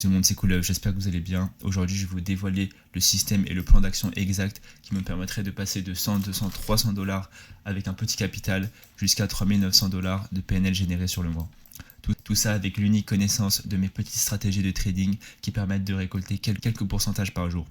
Tout le monde, c'est cool, j'espère que vous allez bien. Aujourd'hui, je vais vous dévoiler le système et le plan d'action exact qui me permettrait de passer de 100, 200, 300 dollars avec un petit capital jusqu'à 3900 dollars de PNL générés sur le mois. Tout ça avec l'unique connaissance de mes petites stratégies de trading qui permettent de récolter quelques pourcentages par jour.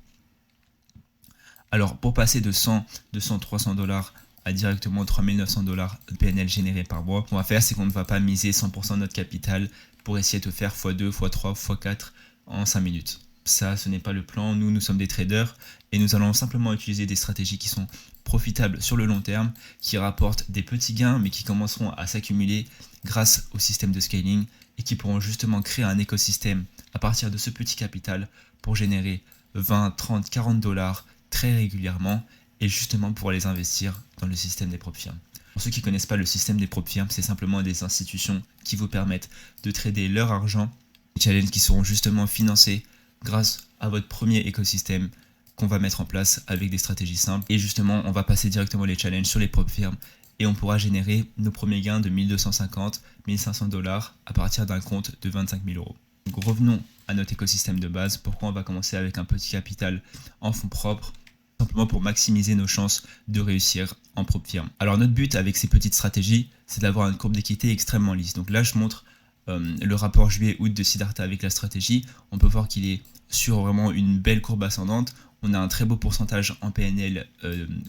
Alors, pour passer de 100, 200, 300 dollars à directement 3900 dollars de PNL générés par mois, ce qu'on va faire, c'est qu'on ne va pas miser 100% de notre capital pour essayer de faire x2, x3, x4 en 5 minutes. Ça, ce n'est pas le plan. Nous sommes des traders et nous allons simplement utiliser des stratégies qui sont profitables sur le long terme, qui rapportent des petits gains, mais qui commenceront à s'accumuler grâce au système de scaling et qui pourront justement créer un écosystème à partir de ce petit capital pour générer 20, 30, 40 dollars très régulièrement et justement pour les investir dans le système des propres firmes. Pour ceux qui ne connaissent pas le système des propres firmes, c'est simplement des institutions qui vous permettent de trader leur argent, des challenges qui seront justement financés grâce à votre premier écosystème qu'on va mettre en place avec des stratégies simples. Et justement, on va passer directement les challenges sur les propres firmes et on pourra générer nos premiers gains de 1250, 1500 dollars à partir d'un compte de 25 000 euros. Donc revenons à notre écosystème de base. Pourquoi on va commencer avec un petit capital en fonds propres? Simplement pour maximiser nos chances de réussir en propre firme. Alors notre but avec ces petites stratégies, c'est d'avoir une courbe d'équité extrêmement lisse. Donc là, je montre le rapport juillet-août de Siddhartha avec la stratégie. On peut voir qu'il est sur vraiment une belle courbe ascendante. On a un très beau pourcentage en PNL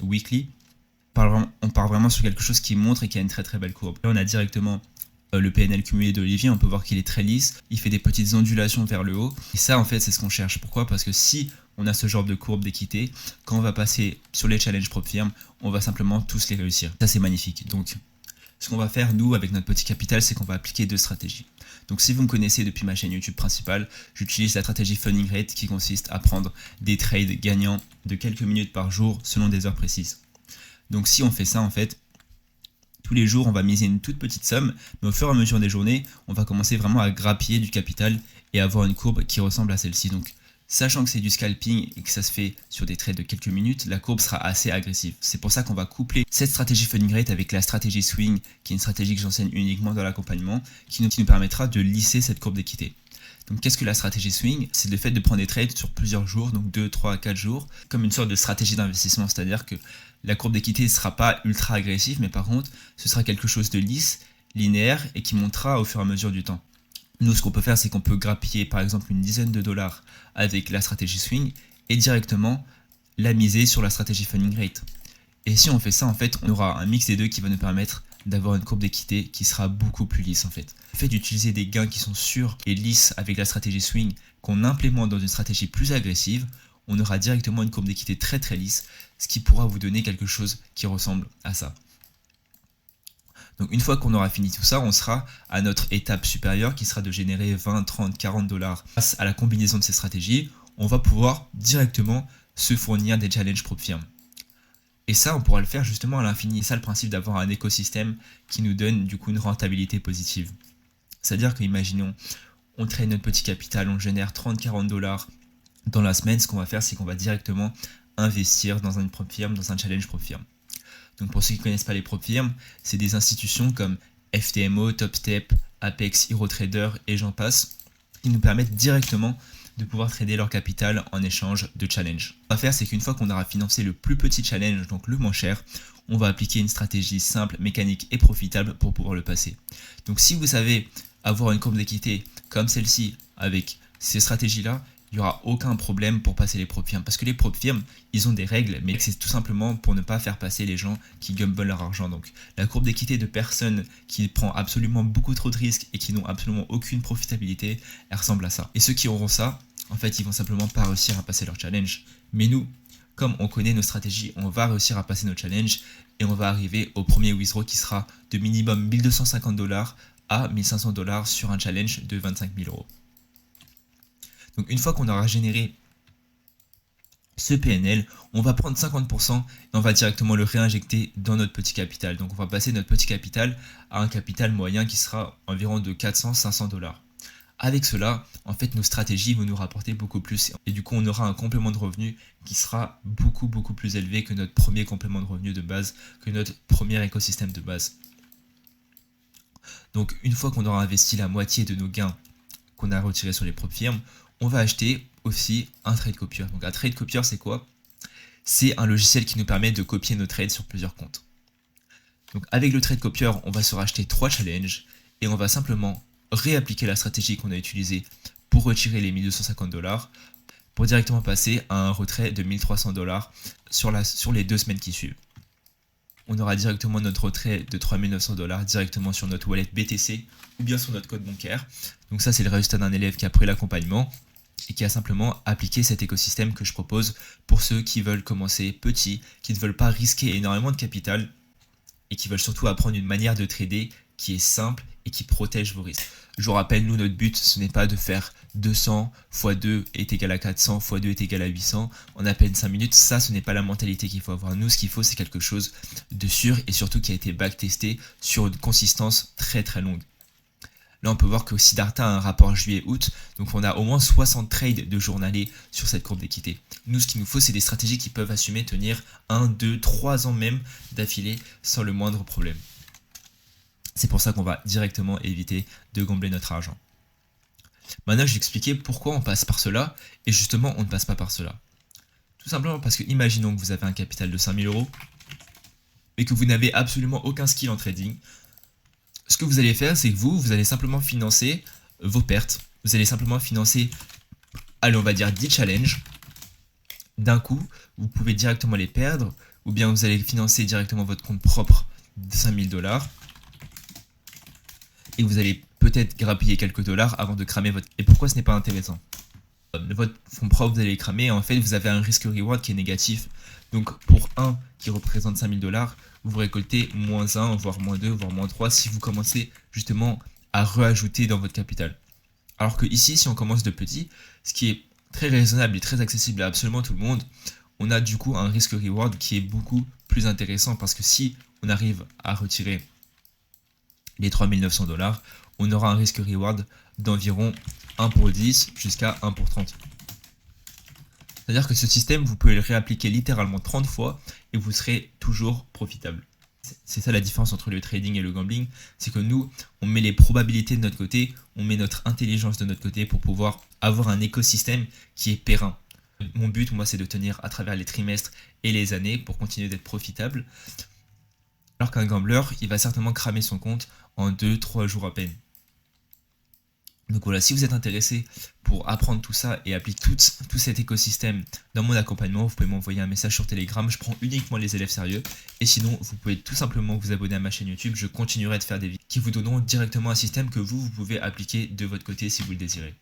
weekly. On part vraiment sur quelque chose qui montre et qui a une très très belle courbe. Là, on a directement le PNL cumulé d'Olivier, on peut voir qu'il est très lisse, il fait des petites ondulations vers le haut, et ça en fait c'est ce qu'on cherche. Pourquoi? Parce que si on a ce genre de courbe d'équité, quand on va passer sur les challenges propres firmes, on va simplement tous les réussir. Ça c'est magnifique. Donc ce qu'on va faire nous avec notre petit capital, c'est qu'on va appliquer deux stratégies. Donc si vous me connaissez depuis ma chaîne YouTube principale, j'utilise la stratégie funding rate qui consiste à prendre des trades gagnants de quelques minutes par jour selon des heures précises. Donc si on fait ça en fait, tous les jours, on va miser une toute petite somme, mais au fur et à mesure des journées, on va commencer vraiment à grappiller du capital et avoir une courbe qui ressemble à celle-ci. Donc, sachant que c'est du scalping et que ça se fait sur des trades de quelques minutes, la courbe sera assez agressive. C'est pour ça qu'on va coupler cette stratégie funding rate avec la stratégie swing, qui est une stratégie que j'enseigne uniquement dans l'accompagnement, qui nous permettra de lisser cette courbe d'équité. Donc qu'est-ce que la stratégie swing? C'est le fait de prendre des trades sur plusieurs jours, donc 2, 3, 4 jours, comme une sorte de stratégie d'investissement, c'est-à-dire que la courbe d'équité ne sera pas ultra agressive, mais par contre, ce sera quelque chose de lisse, linéaire et qui montera au fur et à mesure du temps. Nous, ce qu'on peut faire, c'est qu'on peut grappiller par exemple une dizaine de dollars avec la stratégie swing et directement la miser sur la stratégie funding rate. Et si on fait ça, en fait, on aura un mix des deux qui va nous permettre d'avoir une courbe d'équité qui sera beaucoup plus lisse en fait. Le fait d'utiliser des gains qui sont sûrs et lisses avec la stratégie swing qu'on implémente dans une stratégie plus agressive, on aura directement une courbe d'équité très très lisse, ce qui pourra vous donner quelque chose qui ressemble à ça. Donc une fois qu'on aura fini tout ça, on sera à notre étape supérieure qui sera de générer 20, 30, 40 dollars. Grâce à la combinaison de ces stratégies, on va pouvoir directement se fournir des challenges propres firmes. Et ça, on pourra le faire justement à l'infini. C'est ça le principe d'avoir un écosystème qui nous donne du coup une rentabilité positive. C'est-à-dire que, imaginons, on traîne notre petit capital, on génère 30-40 dollars dans la semaine. Ce qu'on va faire, c'est qu'on va directement investir dans une propre firme, dans un challenge propre firme. Donc pour ceux qui ne connaissent pas les propres firmes, c'est des institutions comme FTMO, TopStep, Apex, HeroTrader et j'en passe, qui nous permettent directement de pouvoir trader leur capital en échange de challenge. Ce qu'on va faire, c'est qu'une fois qu'on aura financé le plus petit challenge, donc le moins cher, on va appliquer une stratégie simple, mécanique et profitable pour pouvoir le passer. Donc si vous savez avoir une courbe d'équité comme celle-ci avec ces stratégies-là, il n'y aura aucun problème pour passer les propres firmes. Parce que les propres firmes, ils ont des règles, mais c'est tout simplement pour ne pas faire passer les gens qui gamblent leur argent. Donc la courbe d'équité de personnes qui prend absolument beaucoup trop de risques et qui n'ont absolument aucune profitabilité, elle ressemble à ça. Et ceux qui auront ça, en fait, ils vont simplement pas réussir à passer leur challenge. Mais nous, comme on connaît nos stratégies, on va réussir à passer nos challenges et on va arriver au premier withdraw qui sera de minimum 1250 dollars à 1500 dollars sur un challenge de 25 000 euros. Donc une fois qu'on aura généré ce PNL, on va prendre 50% et on va directement le réinjecter dans notre petit capital. Donc on va passer notre petit capital à un capital moyen qui sera environ de 400-500 dollars. Avec cela, en fait, nos stratégies vont nous rapporter beaucoup plus et du coup, on aura un complément de revenu qui sera beaucoup plus élevé que notre premier complément de revenu de base, que notre premier écosystème de base. Donc une fois qu'on aura investi la moitié de nos gains qu'on a retirés sur les propres firmes, on va acheter aussi un trade copier. Donc un trade copier, c'est quoi? C'est un logiciel qui nous permet de copier nos trades sur plusieurs comptes. Donc avec le trade copier, on va se racheter 3 challenges et on va simplement réappliquer la stratégie qu'on a utilisée pour retirer les 1250 $, pour directement passer à un retrait de 1300 $ sur les 2 semaines qui suivent. On aura directement notre retrait de 3900 $ directement sur notre wallet BTC ou bien sur notre code bancaire. Donc ça, c'est le résultat d'un élève qui a pris l'accompagnement et qui a simplement appliqué cet écosystème que je propose pour ceux qui veulent commencer petit, qui ne veulent pas risquer énormément de capital et qui veulent surtout apprendre une manière de trader qui est simple et qui protège vos risques. Je vous rappelle, nous, notre but, ce n'est pas de faire 200 x 2 est égal à 400, x 2 est égal à 800 en à peine 5 minutes. Ça, ce n'est pas la mentalité qu'il faut avoir. Nous, ce qu'il faut, c'est quelque chose de sûr et surtout qui a été backtesté sur une consistance très très longue. Là, on peut voir que Siddhartha a un rapport juillet-août, donc on a au moins 60 trades de journalier sur cette courbe d'équité. Nous, ce qu'il nous faut, c'est des stratégies qui peuvent assumer tenir 1, 2, 3 ans même d'affilée sans le moindre problème. C'est pour ça qu'on va directement éviter de gambler notre argent. Maintenant, je vais expliquer pourquoi on passe par cela, et justement, on ne passe pas par cela. Tout simplement parce que, imaginons que vous avez un capital de 5000 €, et que vous n'avez absolument aucun skill en trading. Ce que vous allez faire, c'est que vous allez simplement financer vos pertes. Vous allez simplement financer, allez, on va dire 10 challenges. D'un coup, vous pouvez directement les perdre, ou bien vous allez financer directement votre compte propre de 5000 $. Et vous allez peut-être grappiller quelques dollars avant de cramer votre... Et pourquoi ce n'est pas intéressant? Votre fonds propre, vous allez les cramer, en fait, vous avez un risque-reward qui est négatif. Donc, pour 1 qui représente 5000 $, vous récoltez -1, voire -2, voire -3 si vous commencez justement à réajouter dans votre capital. Alors que ici, si on commence de petit, ce qui est très raisonnable et très accessible à absolument tout le monde, on a du coup un risque-reward qui est beaucoup plus intéressant parce que si on arrive à retirer les 3900 $, on aura un risque-reward d'environ 1 pour 10 jusqu'à 1 pour 30. C'est-à-dire que ce système, vous pouvez le réappliquer littéralement 30 fois et vous serez toujours profitable. C'est ça la différence entre le trading et le gambling, c'est que nous, on met les probabilités de notre côté, on met notre intelligence de notre côté pour pouvoir avoir un écosystème qui est périn. Mon but, moi, c'est de tenir à travers les trimestres et les années pour continuer d'être profitable. Alors qu'un gambler, il va certainement cramer son compte en 2-3 jours à peine. Donc voilà, si vous êtes intéressé pour apprendre tout ça et appliquer tout cet écosystème dans mon accompagnement, vous pouvez m'envoyer un message sur Telegram, je prends uniquement les élèves sérieux. Et sinon, vous pouvez tout simplement vous abonner à ma chaîne YouTube, je continuerai de faire des vidéos qui vous donneront directement un système que vous pouvez appliquer de votre côté si vous le désirez.